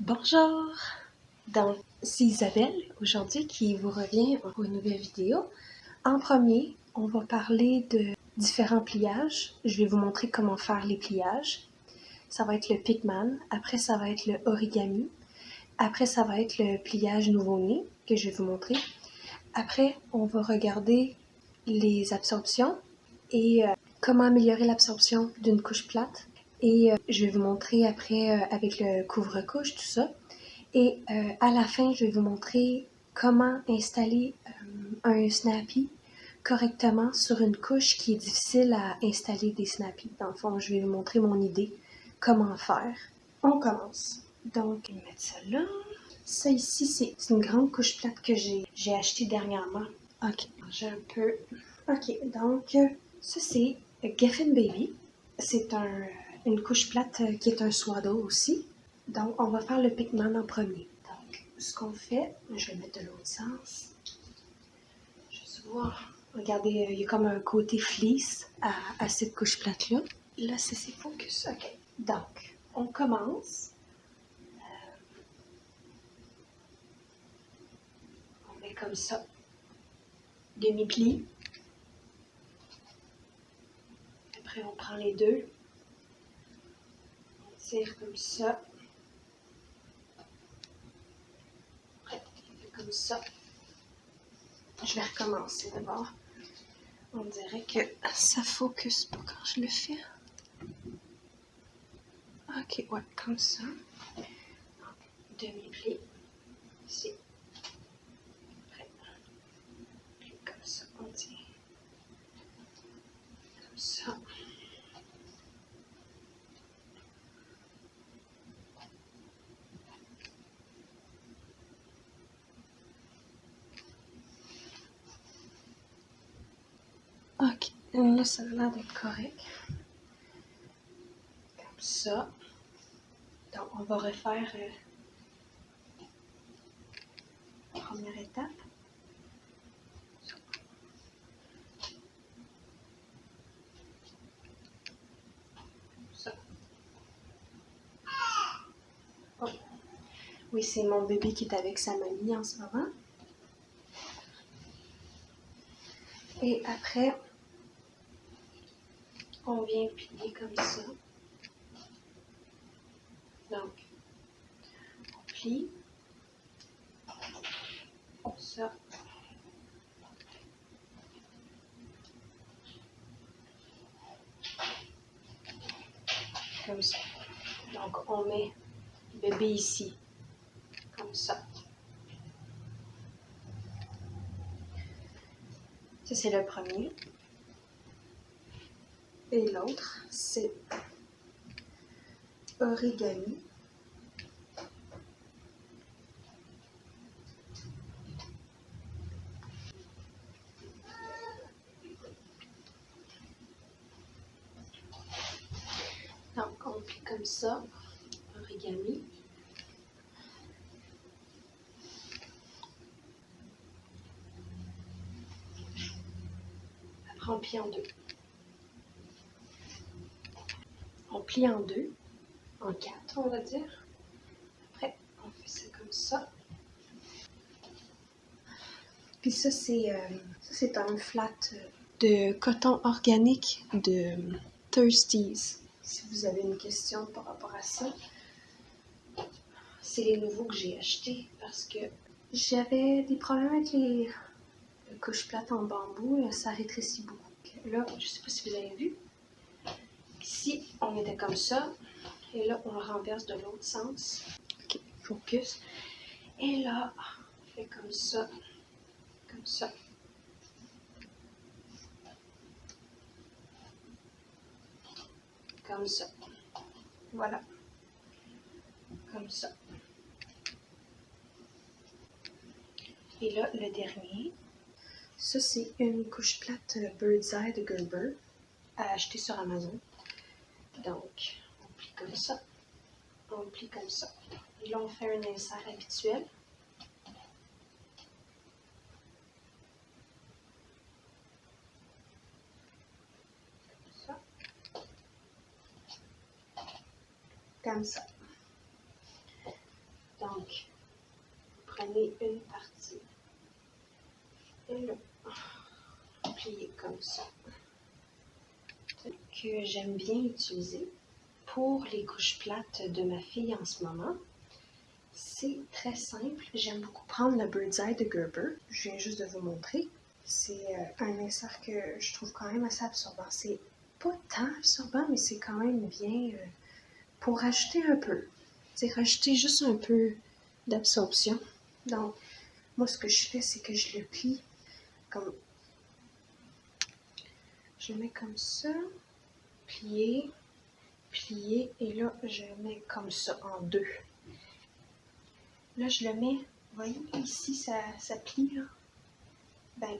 Bonjour! Donc, c'est Isabelle aujourd'hui qui vous revient pour une nouvelle vidéo. En premier, on va parler de différents pliages. Je vais vous montrer comment faire les pliages. Ça va être le Pigman, après ça va être le origami, après ça va être le pliage nouveau-né que je vais vous montrer. Après, on va regarder les absorptions et comment améliorer l'absorption d'une couche plate. Et je vais vous montrer après avec le couvre-couche, tout ça. Et à la fin, je vais vous montrer comment installer un snappy correctement sur une couche qui est difficile à installer des snappies. Dans le fond, je vais vous montrer mon idée, comment faire. On commence. Donc, je vais mettre ça là. Ça ici, c'est une grande couche plate que j'ai achetée dernièrement. Ok, j'ai un peu... Ok, donc, ça c'est Geffen Baby. C'est une couche plate qui est un swaddle aussi. Donc, on va faire le Pigman en premier. Donc, ce qu'on fait, je vais le mettre de l'autre sens. Juste voir. Regardez, il y a comme un côté fleece à cette couche plate-là. Là, c'est focus. OK. Donc, on commence. On met comme ça. Demi-pli. Après, on prend les deux. On tire comme ça. Après, on fait comme ça. Je vais recommencer d'abord. On dirait que ça focus pas quand je le fais. Ok, ouais, comme ça. Demi-pli. Ici. Après, comme ça, on tient. Comme ça. Ok, là, ça a l'air d'être correct. Comme ça. Donc, on va refaire la première étape. Ça. Oh. Oui, c'est mon bébé qui est avec sa mamie en ce moment. Et après, on vient plier comme ça. Donc, on plie. Ça. Comme ça. Donc, on met le bébé ici. Comme ça. Ça, c'est le premier. Et l'autre, c'est origami. Donc, on plie comme ça, origami. Après, on plie en deux. On plie en deux, en quatre, on va dire. Après, on fait ça comme ça. Puis ça, c'est un flat de coton organique de Thirsties. Si vous avez une question par rapport à ça, c'est les nouveaux que j'ai achetés parce que j'avais des problèmes avec les couches plates en bambou. Ça rétrécit beaucoup. Là, je ne sais pas si vous avez vu. Ici, on était comme ça. Et là, on le renverse de l'autre sens. OK, focus. Et là, on fait comme ça. Comme ça. Comme ça. Voilà. Comme ça. Et là, le dernier. Ça, c'est une couche plate Bird's Eye de Gerber à acheter sur Amazon. Donc, on plie comme ça. On plie comme ça. Et là, on fait un insert habituel. Comme ça. Donc, vous prenez une partie et là, pliez comme ça. Que j'aime bien utiliser pour les couches plates de ma fille en ce moment. C'est très simple. J'aime beaucoup prendre le Bird's Eye de Gerber. Je viens juste de vous montrer. C'est un insert que je trouve quand même assez absorbant. C'est pas tant absorbant, mais c'est quand même bien pour rajouter un peu. C'est rajouter juste un peu d'absorption. Donc, moi, ce que je fais, c'est que je le plie comme... Je le mets comme ça, plié, plié, et là, je le mets comme ça en deux. Là, je le mets, vous voyez, ici, ça plie, là. Ben,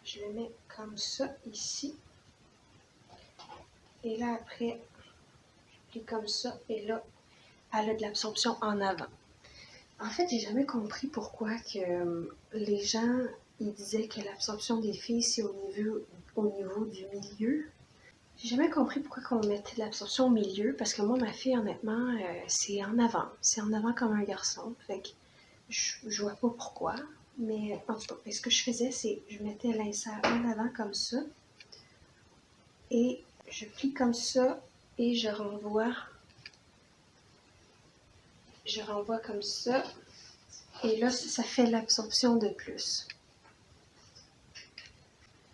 je le mets comme ça, ici. Et là, après, je plie comme ça, et là, elle a de l'absorption en avant. En fait, j'ai jamais compris pourquoi que les gens, ils disaient que l'absorption des filles, c'est au niveau du milieu. J'ai jamais compris pourquoi on mettait de l'absorption au milieu, parce que moi, ma fille, honnêtement, c'est en avant. C'est en avant comme un garçon. Fait que je vois pas pourquoi. Mais en tout cas, ce que je faisais, c'est que je mettais l'insert en avant comme ça. Et je plie comme ça et je renvoie. Je renvoie comme ça. Et là, ça fait l'absorption de plus.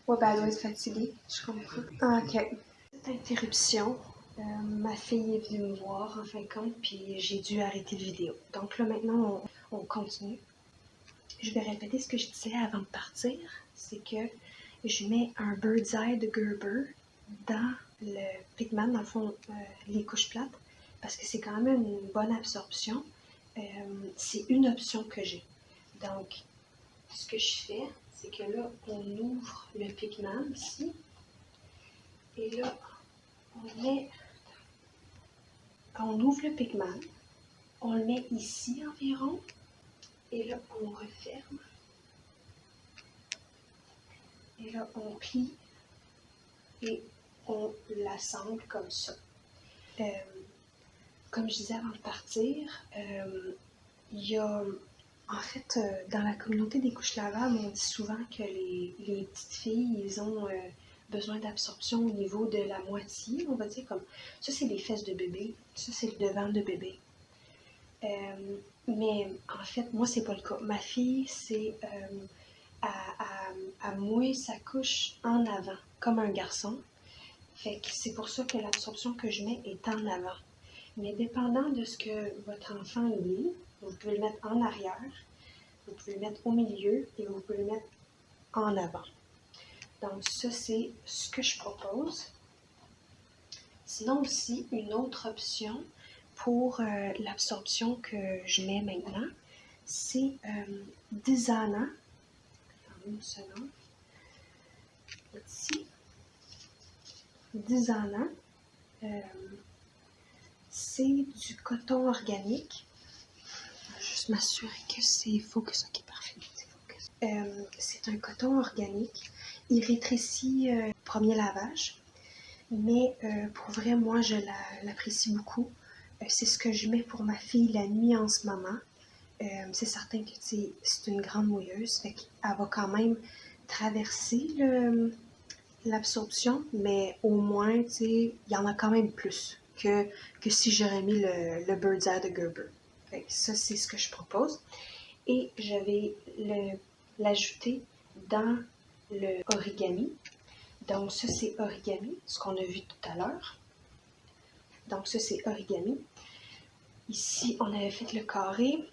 Ouais, ben, elle doit être fatiguée, je comprends. Ah, ok. Cette interruption, ma fille est venue me voir en fin de compte, puis j'ai dû arrêter la vidéo. Donc là, maintenant, on continue. Je vais répéter ce que je disais avant de partir. C'est que je mets un Bird's Eye de Gerber dans le pigment, dans le fond, les couches plates, parce que c'est quand même une bonne absorption. C'est une option que j'ai. Donc, ce que je fais, c'est que là, on ouvre le pigment ici. Et là, on ouvre le pigment. On le met ici environ. Et là, on referme. Et là, on plie et on l'assemble comme ça. Comme je disais avant de partir, il y a, en fait, dans la communauté des couches lavables, on dit souvent que les petites filles, ils ont besoin d'absorption au niveau de la moitié, on va dire comme ça, c'est les fesses de bébé, ça, c'est le devant de bébé. Mais en fait, moi, c'est pas le cas. Ma fille, c'est à mouiller sa couche en avant, comme un garçon. Fait que c'est pour ça que l'absorption que je mets est en avant. Mais dépendant de ce que votre enfant est, vous pouvez le mettre en arrière, vous pouvez le mettre au milieu et vous pouvez le mettre en avant. Donc ça, c'est ce que je propose. Sinon aussi, une autre option pour l'absorption que je mets maintenant, c'est Dizana. Attendez une seconde. Ici. Dizana. C'est du coton organique. Je vais juste m'assurer que c'est focus. Ok, parfait. C'est un coton organique. Il rétrécit premier lavage. Mais pour vrai, moi, je l'apprécie beaucoup. C'est ce que je mets pour ma fille la nuit en ce moment. C'est certain que c'est une grande mouilleuse. Fait qu'elle va quand même traverser l'absorption, mais au moins, il y en a quand même plus que si j'aurais mis le Bird's Eye de Gerber. Fait que ça, c'est ce que je propose. Et je vais l'ajouter dans le origami. Donc ça, c'est origami, ce qu'on a vu tout à l'heure. Donc ça, c'est origami. Ici, on avait fait le carré,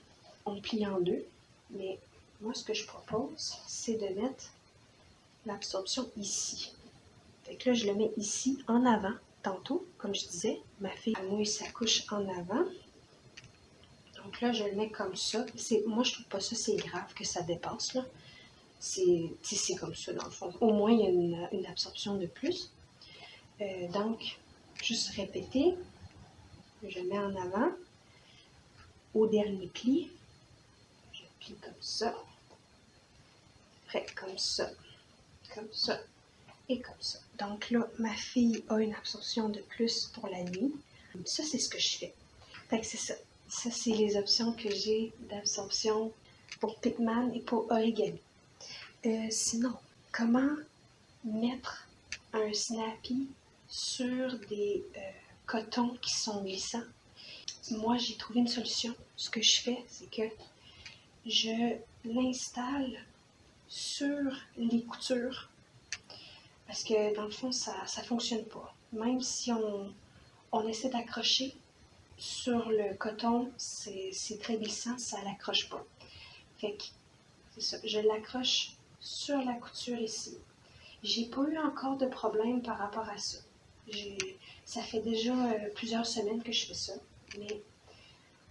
on plie en deux. Mais moi, ce que je propose, c'est de mettre l'absorption ici. Fait que là, je le mets ici, en avant. Tantôt, comme je disais, ma fille a mouillé sa couche en avant. Donc là, je le mets comme ça. Moi, je trouve pas ça, c'est grave que ça dépasse, là. C'est comme ça, dans le fond. Au moins, il y a une absorption de plus. Donc, juste répéter. Je mets en avant. Au dernier pli, je plie comme ça. Après, comme ça et comme ça. Donc là, ma fille a une absorption de plus pour la nuit. Ça, c'est ce que je fais. Fait que c'est ça. Ça, c'est les options que j'ai d'absorption pour Pitman et pour Origami. Sinon, comment mettre un snappy sur des cotons qui sont glissants? Moi, j'ai trouvé une solution. Ce que je fais, c'est que je l'installe sur les coutures parce que dans le fond, ça ne fonctionne pas. Même si on essaie d'accrocher sur le coton, c'est très glissant, ça l'accroche pas. Fait que c'est ça, je l'accroche sur la couture ici. J'ai pas eu encore de problème par rapport à ça. Ça fait déjà plusieurs semaines que je fais ça, mais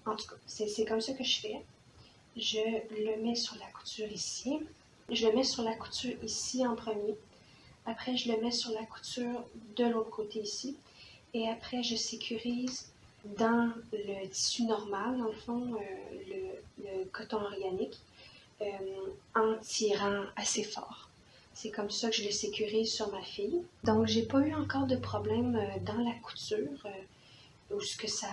en tout cas, c'est comme ça que je fais. Je le mets sur la couture ici. Je le mets sur la couture ici en premier. Après, je le mets sur la couture de l'autre côté ici. Et après, je sécurise dans le tissu normal, dans le fond, le coton organique, en tirant assez fort. C'est comme ça que je le sécurise sur ma fille. Donc, j'ai pas eu encore de problème dans la couture, où ce que ça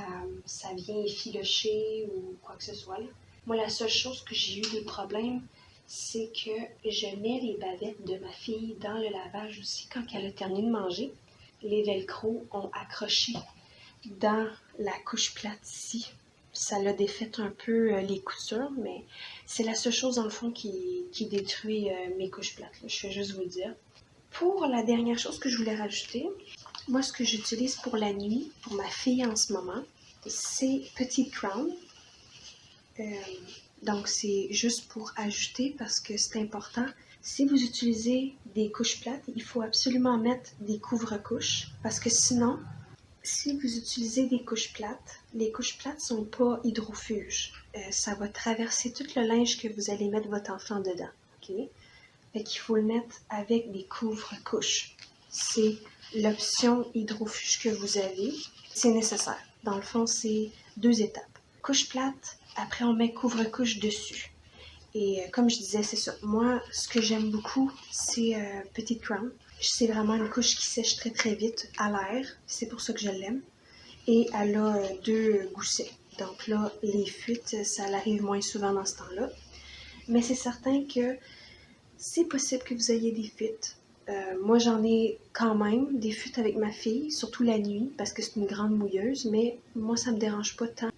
vient effilocher ou quoi que ce soit. Là. Moi, la seule chose que j'ai eu des problèmes, c'est que je mets les bavettes de ma fille dans le lavage aussi quand elle a terminé de manger. Les velcro ont accroché dans la couche plate ici. Ça l'a défait un peu les coutures, mais c'est la seule chose dans le fond qui détruit mes couches plates. Là. Je vais juste vous le dire. Pour la dernière chose que je voulais rajouter, moi ce que j'utilise pour la nuit, pour ma fille en ce moment, c'est Petit Crown. Donc c'est juste pour ajouter parce que c'est important. Si vous utilisez des couches plates, il faut absolument mettre des couvre-couches parce que sinon, si vous utilisez des couches plates, les couches plates ne sont pas hydrofuges. Ça va traverser tout le linge que vous allez mettre votre enfant dedans. Okay? Fait qu'il faut le mettre avec des couvre-couches. C'est l'option hydrofuge que vous avez. C'est nécessaire. Dans le fond, c'est 2 étapes. Couche plate, après on met couvre-couche dessus. Et comme je disais, c'est ça. Moi, ce que j'aime beaucoup, c'est Petit Crown. C'est vraiment une couche qui sèche très très vite à l'air. C'est pour ça que je l'aime. Et elle a 2 goussets. Donc là, les fuites, ça arrive moins souvent dans ce temps-là. Mais c'est certain que c'est possible que vous ayez des fuites. Moi, j'en ai quand même des fuites avec ma fille, surtout la nuit, parce que c'est une grande mouilleuse, mais moi, ça me dérange pas tant.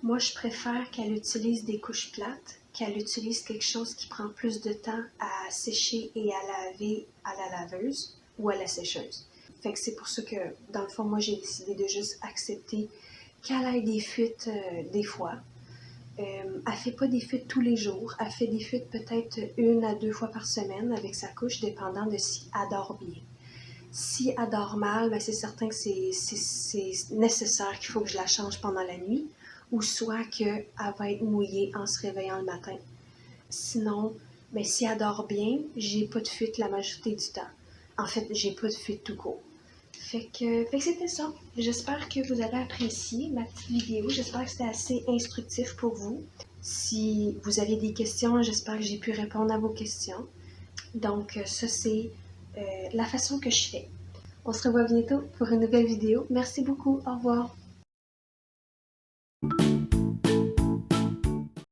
Moi, je préfère qu'elle utilise des couches plates, qu'elle utilise quelque chose qui prend plus de temps à sécher et à laver à la laveuse ou à la sécheuse. Fait que c'est pour ça que, dans le fond, moi, j'ai décidé de juste accepter qu'elle ait des fuites des fois. Elle fait pas des fuites tous les jours. Elle fait des fuites peut-être 1 à 2 fois par semaine avec sa couche, dépendant de si elle dort bien. Si elle dort mal, ben c'est certain que c'est nécessaire qu'il faut que je la change pendant la nuit, ou soit qu'elle va être mouillée en se réveillant le matin. Sinon, ben si elle dort bien, j'ai pas de fuite la majorité du temps. En fait, j'ai pas de fuite tout court. Fait que c'était ça. J'espère que vous avez apprécié ma petite vidéo. J'espère que c'était assez instructif pour vous. Si vous avez des questions, j'espère que j'ai pu répondre à vos questions. Donc, ça, c'est la façon que je fais. On se revoit bientôt pour une nouvelle vidéo. Merci beaucoup. Au revoir.